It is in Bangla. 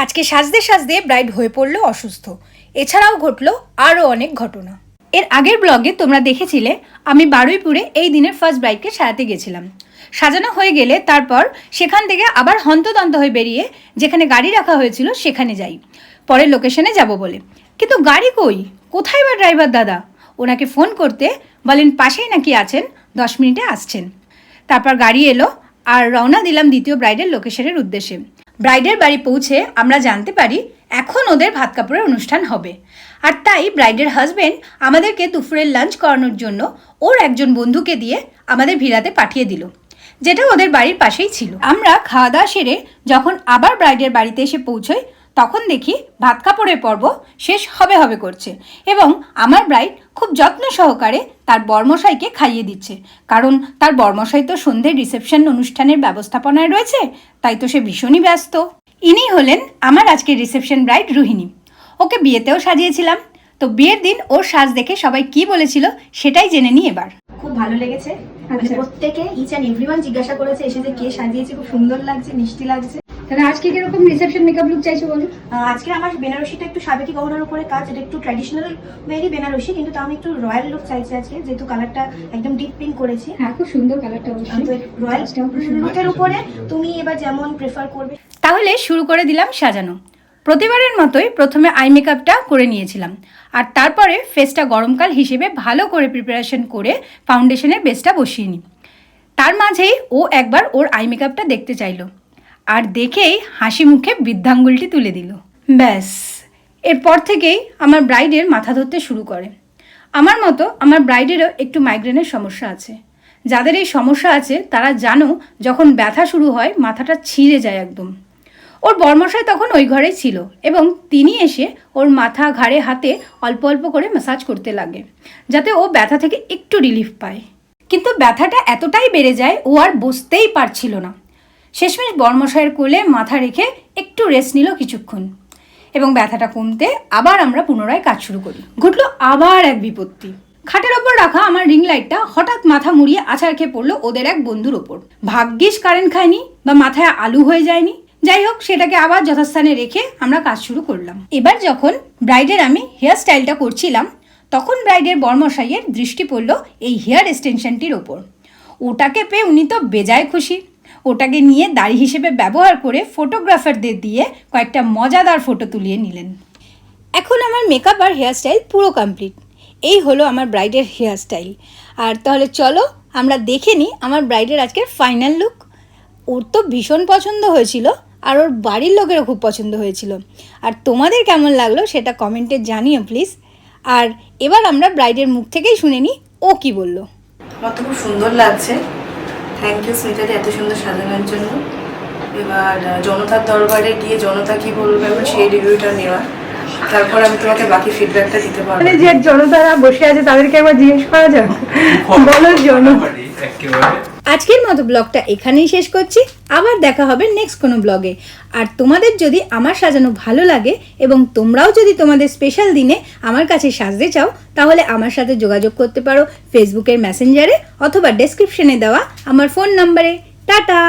আজকে সাজতে সাজতে ব্রাইড হয়ে পড়লো অসুস্থ। এছাড়াও ঘটলো আরও অনেক ঘটনা। এর আগের ব্লগে তোমরা দেখেছিলে আমি বারুইপুরে এই দিনের ফার্স্ট ব্রাইডকে সাজাতে গেছিলাম। সাজানো হয়ে গেলে তারপর সেখান থেকে আবার হন্তদন্ত হয়ে বেরিয়ে যেখানে গাড়ি রাখা হয়েছিল সেখানে যাই পরের লোকেশনে যাব বলে। কিন্তু গাড়ি কই, কোথায় বা ড্রাইভার দাদা? ওনাকে ফোন করতে বলেন পাশেই নাকি আছেন, 10 মিনিটে আসছেন। তারপর গাড়ি এলো আর রওনা দিলাম দ্বিতীয় ব্রাইডের লোকেশনের উদ্দেশ্যে। ব্রাইডের বাড়ি পৌঁছে আমরা জানতে পারি এখন ওদের ভাত কাপড়ের অনুষ্ঠান হবে। আর তাই ব্রাইডের হাজবেন্ড আমাদেরকে দুপুরের লাঞ্চ করানোর জন্য ওর একজন বন্ধুকে দিয়ে আমাদের ভিড়াতে পাঠিয়ে দিল, যেটা ওদের বাড়ির পাশেই ছিল। আমরা খাওয়া দাওয়া সেরে যখন আবার ব্রাইডের বাড়িতে এসে পৌঁছই তখন দেখি ভাত কাপড়ের পর্ব শেষ হবে করছে এবং আমার ব্রাইড খুব যত্ন সহকারে তার বরমশাইকে খাইয়ে দিচ্ছে, কারণ তার বরমশাই তো সন্ধ্যের রিসেপশন অনুষ্ঠানের ব্যবস্থাপনায় রয়েছে, তাই তো সে ভীষণই ব্যস্ত। ইনি হলেন আমার আজকের রিসেপশন ব্রাইড রোহিণী। ওকে বিয়েতেও সাজিয়েছিলাম, তো বিয়ের দিন ওর সাজ দেখে সবাই কি বলেছিল সেটাই জেনে নিই এবার। খুব ভালো লেগেছে। প্রত্যেকে ইচ অ্যান্ড এভরিওয়ান জিজ্ঞাসা করেছে এসে যে কে সাজিয়েছে, খুব সুন্দর লাগছে, মিষ্টি লাগছে। তাহলে আজকে কিরকম রিসেপশন মেকআপ লুক চাইছো বলো? আজকে আমার বেনারসিটা একটু সাবেকি গহনার উপরে কাজ, এটা একটু ট্র্যাডিশনাল ভেরি বেনারসি, কিন্তু আমি একটু রয়্যাল লুক চাইছি আজকে, যেহেতু কালারটা একদম ডিপ পিঙ্ক করেছি। হ্যাঁ, খুব সুন্দর কালারটা। রয়্যাল লুকের উপরে তুমি এবার যেমন প্রেফার করবে। তাহলে শুরু করে দিলাম সাজানো। প্রতিবারের মতোই প্রথমে আই মেকআপটা করে নিয়েছিলাম, আর তারপরে ফেসটা গরমকাল হিসেবে ভালো করে প্রিপারেশন করে ফাউন্ডেশনের বেসটা বসিয়ে নিই। তার মাঝেই ও একবার ওর আই মেকআপটা দেখতে চাইলো, আর দেখেই হাসি মুখে বৃদ্ধাঙ্গুলটি তুলে দিল। ব্যাস, এরপর থেকেই আমার ব্রাইডের মাথা ধরতে শুরু করে। আমার মতো আমার ব্রাইডেরও একটু মাইগ্রেনের সমস্যা আছে। যাদের এই সমস্যা আছে তারা জানো যখন ব্যথা শুরু হয় মাথাটা ছিঁড়ে যায় একদম। ওর বরমশাই তখন ওই ঘরেই ছিল এবং তিনি এসে ওর মাথা ঘাড়ে হাতে অল্প অল্প করে ম্যাসাজ করতে লাগে, যাতে ও ব্যথা থেকে একটু রিলিফ পায়। কিন্তু ব্যথাটা এতটাই বেড়ে যায় ও আর বসতেই পারছিল না। শেষমেশ বরমশাইয়ের কোলে মাথা রেখে একটু রেস্ট নিল কিছুক্ষণ এবং ব্যথাটা কমতে আবার আমরা পুনরায় কাজ শুরু করি। ঘটলো আবার এক বিপত্তি। খাটের ওপর রাখা আমার রিং লাইটটা হঠাৎ মাথা মুড়িয়ে আছাড় খেয়ে পড়লো ওদের এক বন্ধুর ওপর। ভাগ্যিস কারেন্ট খায়নি বা মাথায় আলু হয়ে যায়নি। যাই হোক, সেটাকে আবার যথাস্থানে রেখে আমরা কাজ শুরু করলাম। এবার যখন ব্রাইডের আমি হেয়ার স্টাইলটা করছিলাম তখন ব্রাইডের বরমশাইয়ের দৃষ্টি পড়লো এই হেয়ার এক্সটেনশনটির ওপর। ওটাকে পেয়ে উনি তো বেজায় খুশি। ওটাকে নিয়ে দাড়ি হিসেবে ব্যবহার করে ফটোগ্রাফারদের দিয়ে কয়েকটা মজাদার ফটো তুলিয়ে নিলেন। এখন আমার মেকআপ আর হেয়ারস্টাইল পুরো কমপ্লিট। এই হলো আমার ব্রাইডের হেয়ারস্টাইল। আর তাহলে চলো আমরা দেখে নিই আমার ব্রাইডের আজকের ফাইনাল লুক। ওর তো ভীষণ পছন্দ হয়েছিল আর ওর বাড়ির লোকেরও খুব পছন্দ হয়েছিল। আর তোমাদের কেমন লাগলো সেটা কমেন্টে জানিও প্লিজ। আর এবার আমরা ব্রাইডের মুখ থেকেই শুনে নিই ও কি বললো। আমার তো খুব সুন্দর লাগছে। থ্যাংক ইউ স্মিতাদি এত সুন্দর সাজানোর জন্য। এবার জনতার দরবারে গিয়ে জনতা কি বলবে এবং সেই রিভিউটা নেওয়া, তারপর আমি তোমাকে বাকি ফিডব্যাকটা দিতে পারবো। মানে যে জনতারা বসে আছে তাদেরকে একবার জিজ্ঞেস করা যাক, বলো আজকের মতো ব্লগটা এখানেই শেষ করছি। আবার দেখা হবে নেক্সট কোনো ব্লগে। আর তোমাদের যদি আমার সাজানো ভালো লাগে এবং তোমরাও যদি তোমাদের স্পেশাল দিনে আমার কাছে সাজতে চাও তাহলে আমার সাথে যোগাযোগ করতে পারো ফেসবুকের মেসেঞ্জারে অথবা ডেসক্রিপশনে দেওয়া আমার ফোন নাম্বারে। টাটা।